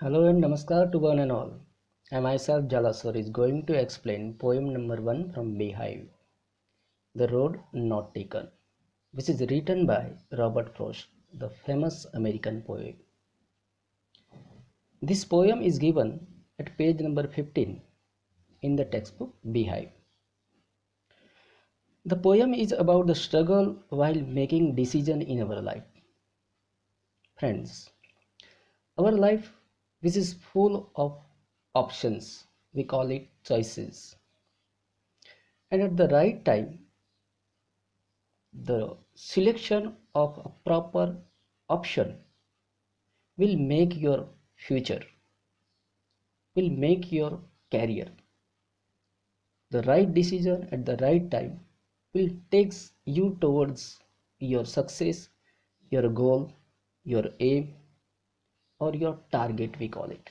Hello and namaskar to one and all. I myself ZALA SIR is going to explain poem number 1 from Beehive, The Road Not Taken, which is written by Robert Frost, the famous American poet. This poem is given at page number 15 in the textbook Beehive. The poem is about the struggle while making decision in our life. Friends, our life which is full of options, we call it choices. And at the right time, the selection of a proper option will make your future, will make your career. The right decision at the right time will takes you towards your success, your goal, your aim, or your target, we call it.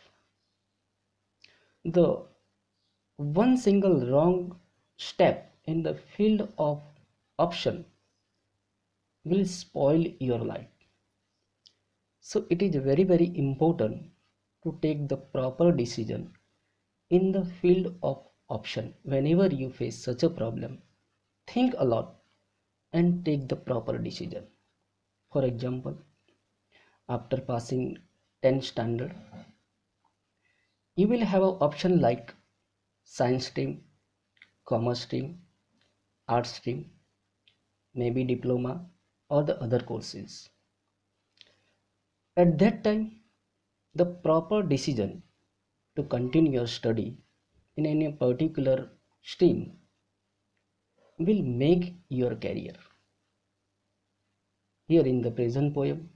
The one single wrong step in the field of option will spoil your life. So it is very important to take the proper decision in the field of option. Whenever you face such a problem, think a lot and take the proper decision. For example, after passing 10 standard, you will have an option like science stream, commerce stream, arts stream, maybe diploma or the other courses. At that time, the proper decision to continue your study in any particular stream will make your career. Here in the present poem,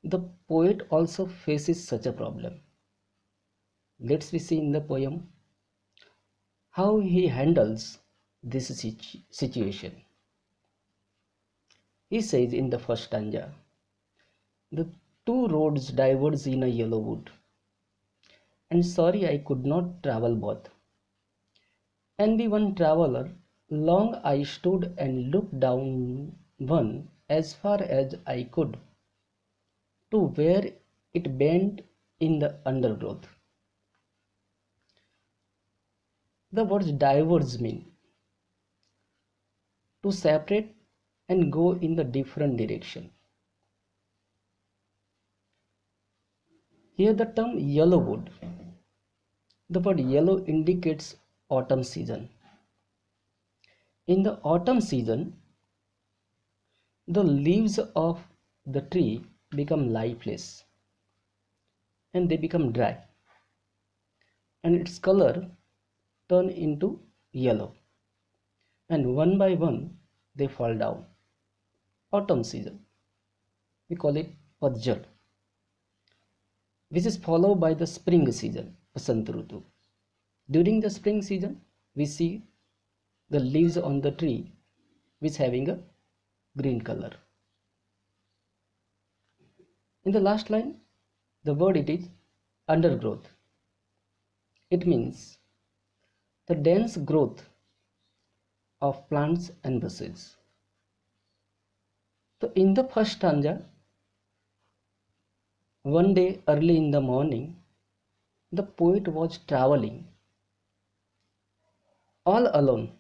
the poet also faces such a problem. Let's see in the poem how he handles this situation. He says in the first stanza, the two roads diverge in a yellow wood, and sorry I could not travel both. And be one traveler, long I stood and looked down one as far as I could, to where it bent in the undergrowth. The words diverge mean to separate and go in the different direction. Here the term yellow wood. The word yellow indicates autumn season. In the autumn season, the leaves of the tree become lifeless and they become dry, and its color turn into yellow, and one by one they fall down. Autumn season, we call it Padjat, which is followed by the spring season, Basant Rutu. During the spring season, we see the leaves on the tree which having a green color. In the last line, the word it is undergrowth. It means the dense growth of plants and bushes. So in the first stanza, one day early in the morning, the poet was traveling all alone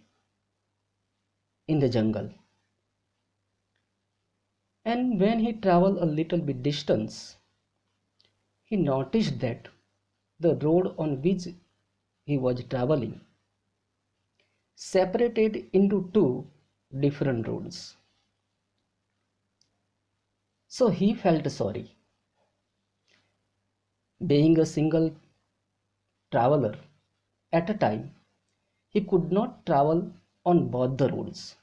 in the jungle. And when he traveled a little bit distance, he noticed that the road on which he was traveling separated into two different roads. So he felt sorry. Being a single traveler at a time, he could not travel on both the roads.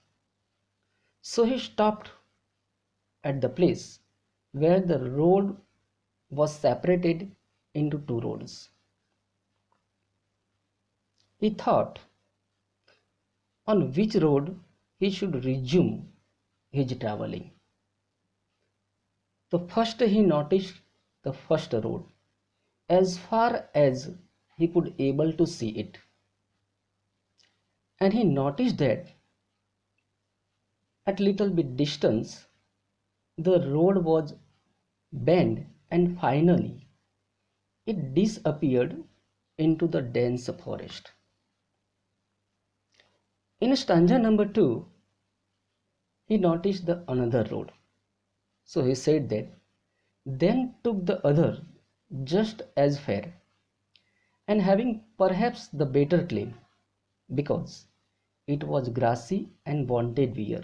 So he stopped at the place where the road was separated into two roads. He thought on which road he should resume his traveling. So first he noticed the first road as far as he could able to see it, and he noticed that at little bit distance the road was bent, and finally it disappeared into the dense forest. In stanza number 2, he noticed the another road. So he said that, then took the other just as fair, and having perhaps the better claim, because it was grassy and wanted wear.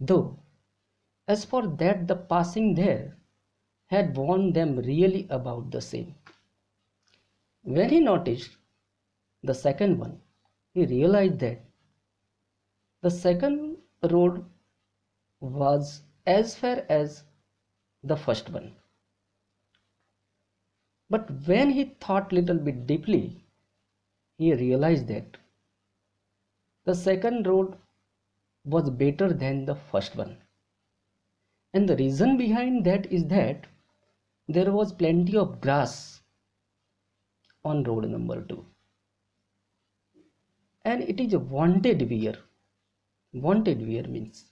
Though, as for that, the passing there had warned them really about the same. When he noticed the second one, he realized that the second road was as fair as the first one. But when he thought little bit deeply, he realized that the second road was better than the first one. And the reason behind that is that there was plenty of grass on road number 2. And it is a wanted wear. Wanted wear means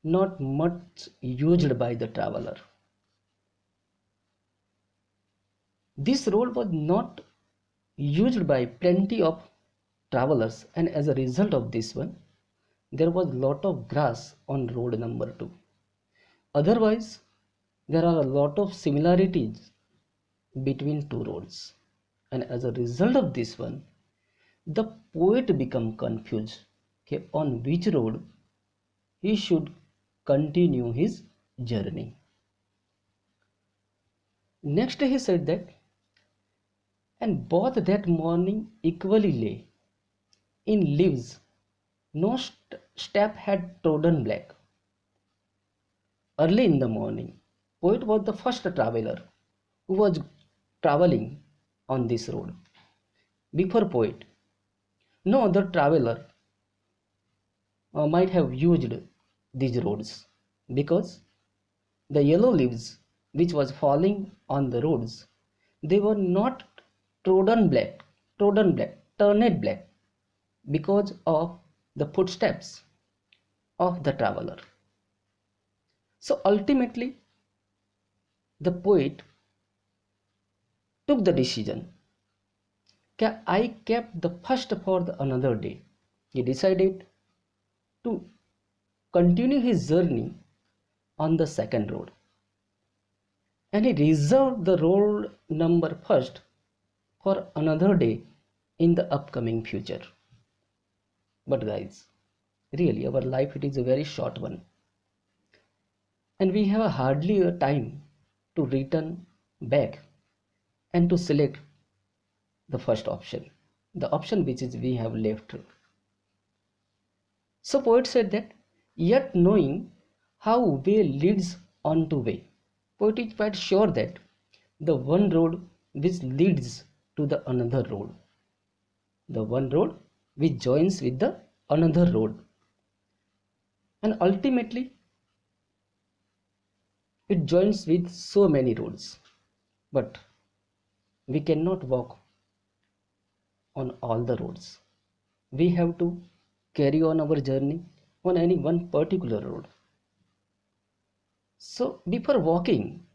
not much used by the traveler. This road was not used by plenty of travelers, and as a result of this one, there was lot of grass on road number 2. Otherwise, there are a lot of similarities between two roads, and as a result of this one, the poet become confused, okay, on which road he should continue his journey. Next he said that, and both that morning equally lay in leaves, no step had trodden black. Early in the morning, poet was the first traveler who was traveling on this road. Before poet, no other traveler might have used these roads, because the yellow leaves which was falling on the roads, they were not turned black because of the footsteps of the traveler. So ultimately, the poet took the decision. I kept the first for the another day. He decided to continue his journey on the second road, and he reserved the road number first for another day in the upcoming future. But guys, really our life, it is a very short one, and we have hardly a time to return back and to select the first option, the option which is we have left. So poet said that, yet knowing how way leads on to way, poet is quite sure that the one road which leads to the another road, the one road which joins with the another road, and ultimately it joins with so many roads, but we cannot walk on all the roads. We have to carry on our journey on any one particular road. So before walking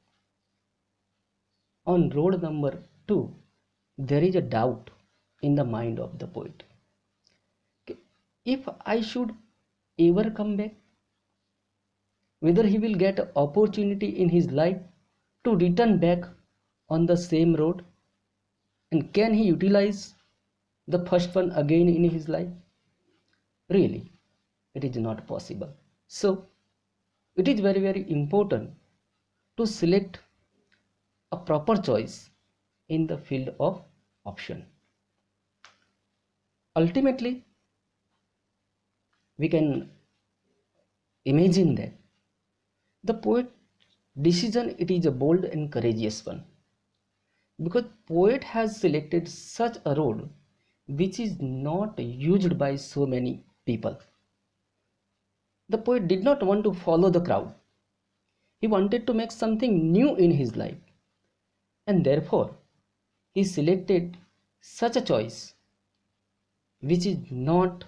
on road number 2, there is a doubt in the mind of the poet. If I should ever come back, whether he will get an opportunity in his life to return back on the same road, and can he utilize the first one again in his life? Really, it is not possible. So it is very, very important to select a proper choice in the field of option. Ultimately, we can imagine that the poet decision, it is a bold and courageous one, because poet has selected such a road which is not used by so many people. The poet did not want to follow the crowd. He wanted to make something new in his life, and therefore he selected such a choice which is not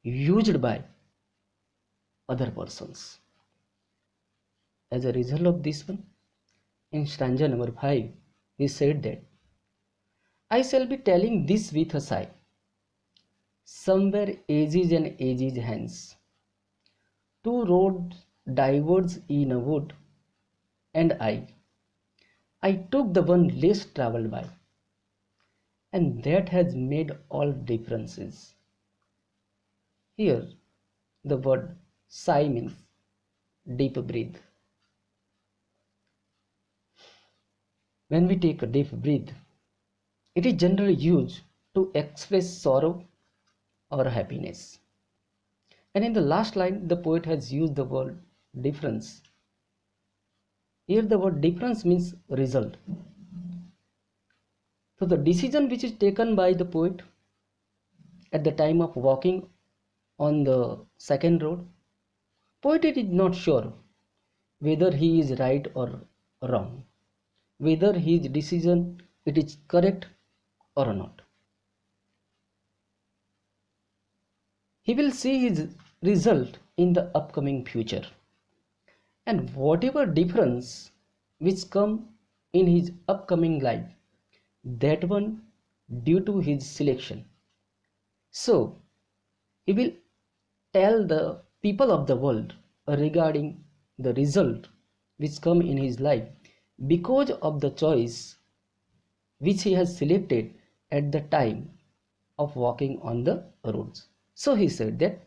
used by other persons. As a result of this one, in stanza number 5, he said that I shall be telling this with a sigh. Somewhere ages and ages hence, two roads diverge in a wood, and I took the one less travelled by, and that has made all differences. Here, the word sigh means deep breath. When we take a deep breath, it is generally used to express sorrow or happiness. And in the last line, the poet has used the word difference. Here, the word difference means result. So, the decision which is taken by the poet at the time of walking on the second road, poet is not sure whether he is right or wrong, whether his decision it is correct or not. He will see his result in the upcoming future, and whatever difference which come in his upcoming life, that one due to his selection. So he will tell the people of the world regarding the result which come in his life because of the choice which he has selected at the time of walking on the roads. So he said that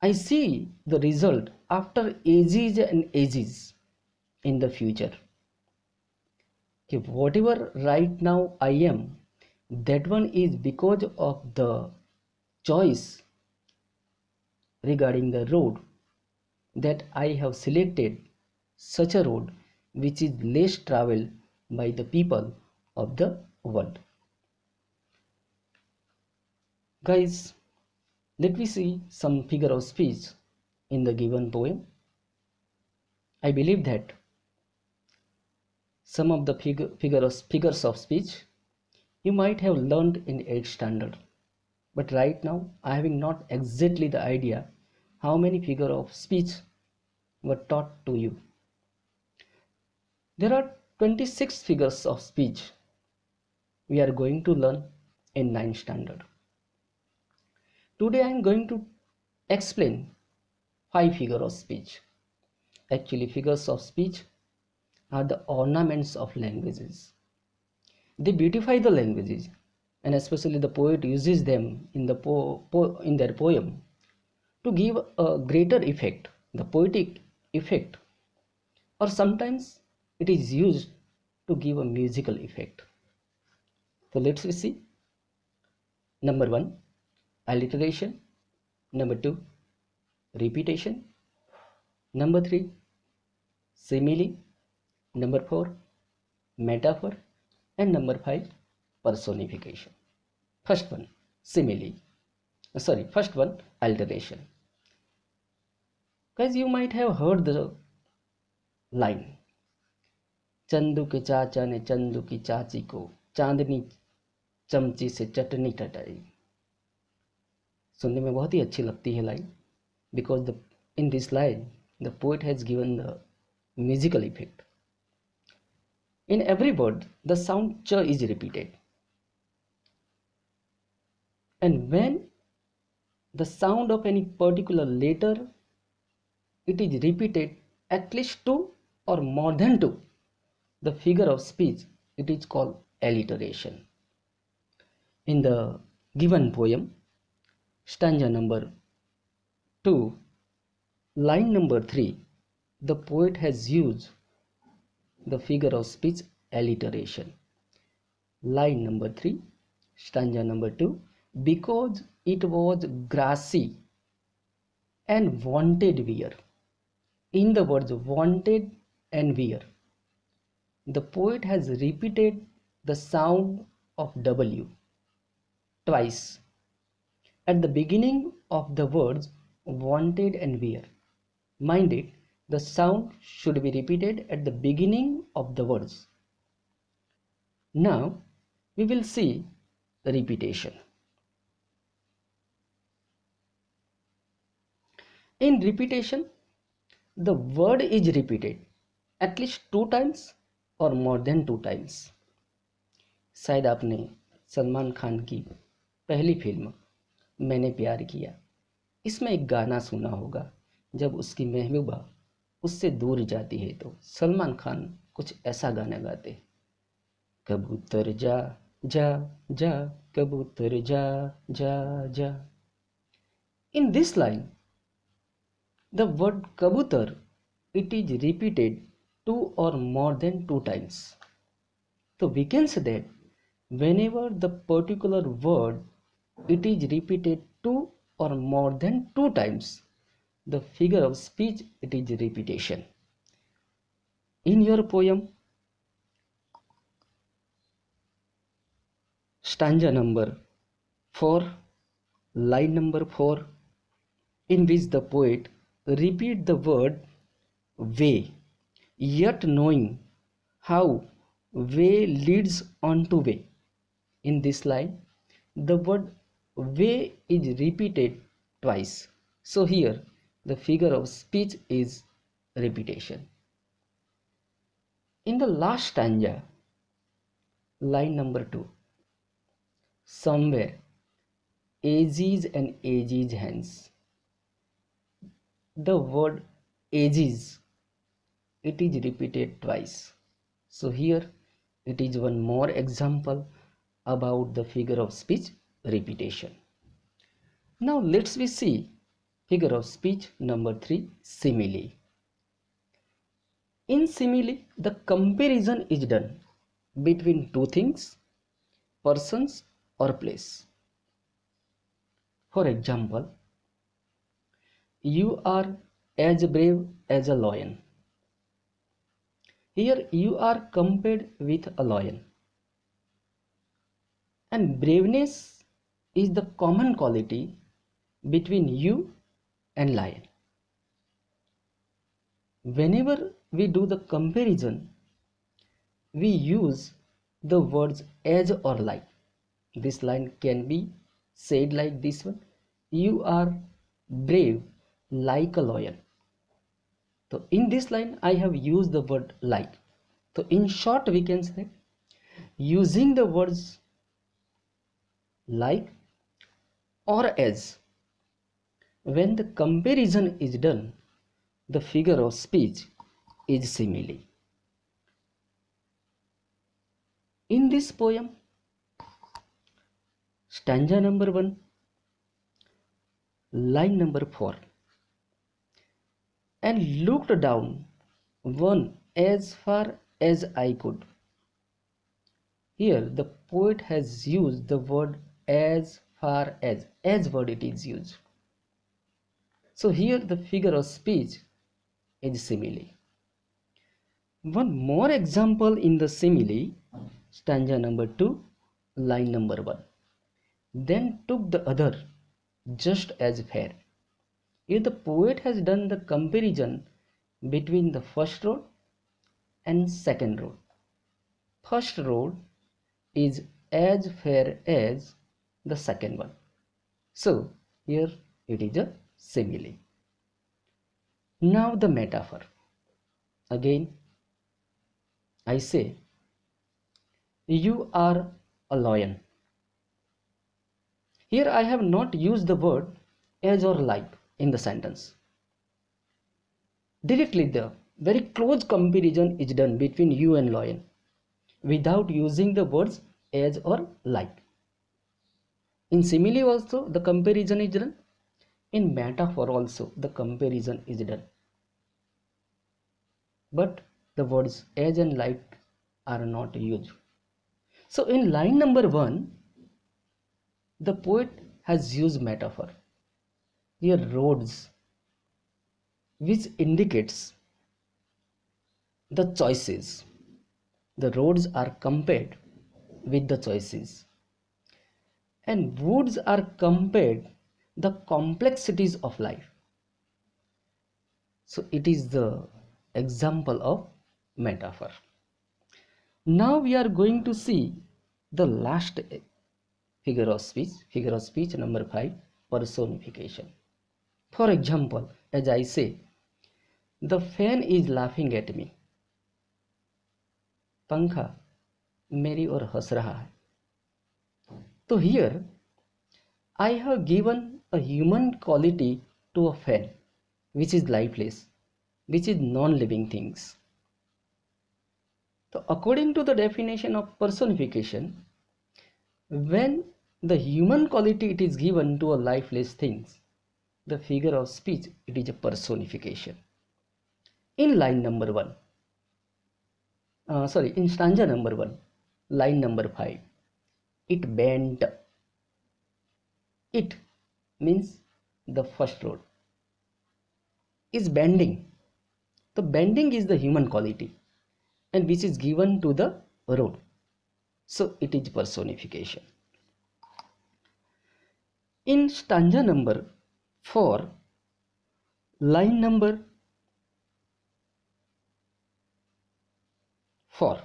I see the result after ages and ages in the future. If whatever right now I am, that one is because of the choice regarding the road that I have selected such a road which is less traveled by the people of the world. Guys, let me see some figure of speech in the given poem. I believe that some of the figures of speech you might have learned in 8th standard, but right now I having not exactly the idea how many figure of speech were taught to you. There are 26 figures of speech we are going to learn in 9th standard. Today I am going to explain 5 figure of speech. Actually, figures of speech are the ornaments of languages. They beautify the languages, and especially the poet uses them in in their poem to give a greater effect, the poetic effect, or sometimes it is used to give a musical effect. So let's see. Number 1, alliteration. Number 2, repetition. Number 3, simile. Number 4, metaphor. And number 5, personification. First one, simile. First one, alliteration. Guys, you might have heard the line, Chandu के चाचा ने चंदू की चाची को चांदनी चमची से चटनी टटाई. सुनने में बहुत ही अच्छी लगती है line, because in this line the poet has given the musical effect. In every word the sound ch is repeated, and when the sound of any particular letter it is repeated at least two or more than two, the figure of speech, it is called alliteration. In the given poem, stanza number 2, line number 3, the poet has used the figure of speech alliteration. Line number 3, stanza number 2, because it was grassy and wanted wear. In the words wanted and wear, the poet has repeated the sound of W twice at the beginning of the words wanted and wear. Mind it, the sound should be repeated at the beginning of the words. Now we will see the repetition. In repetition, the word is repeated at least 2 times or more than 2 times. शायद आपने सलमान खान की पहली film मैंने प्यार किया, इसमें एक गाना सुना होगा। जब उसकी महबूबा उससे दूर जाती है तो सलमान खान कुछ ऐसा गाना गाते हैं, कबूतर जा जा जा, कबूतर जा जा जा। In this line, the word kabutar, it is repeated two or more than two times. So we can say that whenever the particular word it is repeated two or more than two times, the figure of speech it is repetition. In your poem, stanza number 4, line number 4, in which the poet repeat the word way, yet knowing how way leads on to way. In this line, the word way is repeated twice. So here, the figure of speech is repetition. In the last stanza, line number 2, somewhere, ages and ages hence. The word ages, it is repeated twice. So here, it is one more example about the figure of speech repetition. Now let's we see figure of speech number 3, simile. In simile, the comparison is done between two things, persons or place. For example, you are as brave as a lion. Here you are compared with a lion. And braveness is the common quality between you and lion. Whenever we do the comparison, we use the words as or like. This line can be said like this one, you are brave like a lion. So in this line I have used the word like. So in short we can say, using the words like or as, when the comparison is done, the figure of speech is simile. In this poem, stanza number 1, line number 4, and looked down one as far as I could. Here the poet has used the word as far as word it is used. So here the figure of speech is simile. One more example in the simile, stanza number 2, line number 1. Then took the other just as fair. Here the poet has done the comparison between the first road and second road. First road is as fair as the second one. So here it is a simile. Now the metaphor. Again I say, you are a lion. Here I have not used the word as or like in the sentence. Directly the very close comparison is done between you and lion without using the words as or like. In simile also the comparison is done. In metaphor also the comparison is done. But the words as and like are not used. So in line number 1, the poet has used metaphor. Here roads, which indicates the choices. The roads are compared with the choices. And woods are compared the complexities of life. So it is the example of metaphor. Now we are going to see the last figure of speech number 5, personification. For example, as I say, the fan is laughing at me. Pankha मेरी ओर हंस रहा है. तो here I have given a human quality to a fan, which is lifeless, which is non-living things. So according to the definition of personification, when the human quality it is given to a lifeless things, the figure of speech it is a personification. In line number 1, in stanza number 1, line number 5, it bent. It means the first road is bending. The bending is the human quality and which is given to the road. So it is personification. In stanza number 4, line number 4,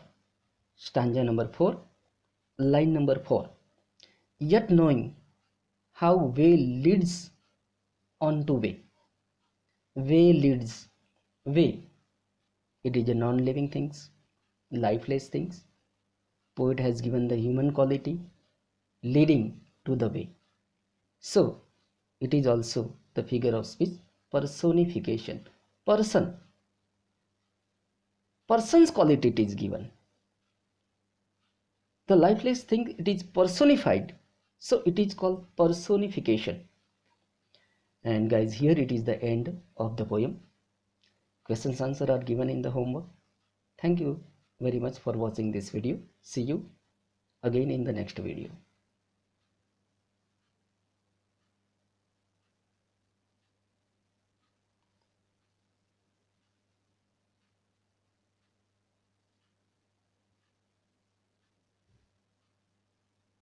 stanza number 4, line number 4, yet knowing how way leads on to way. Way leads. Way. It is a non-living things, lifeless things. Poet has given the human quality leading to the way. So it is also the figure of speech personification. Person's quality it is given. The lifeless thing it is personified. So it is called personification. And guys, here it is the end of the poem. Questions answer are given in the homework. Thank you very much for watching this video. See you again in the next video.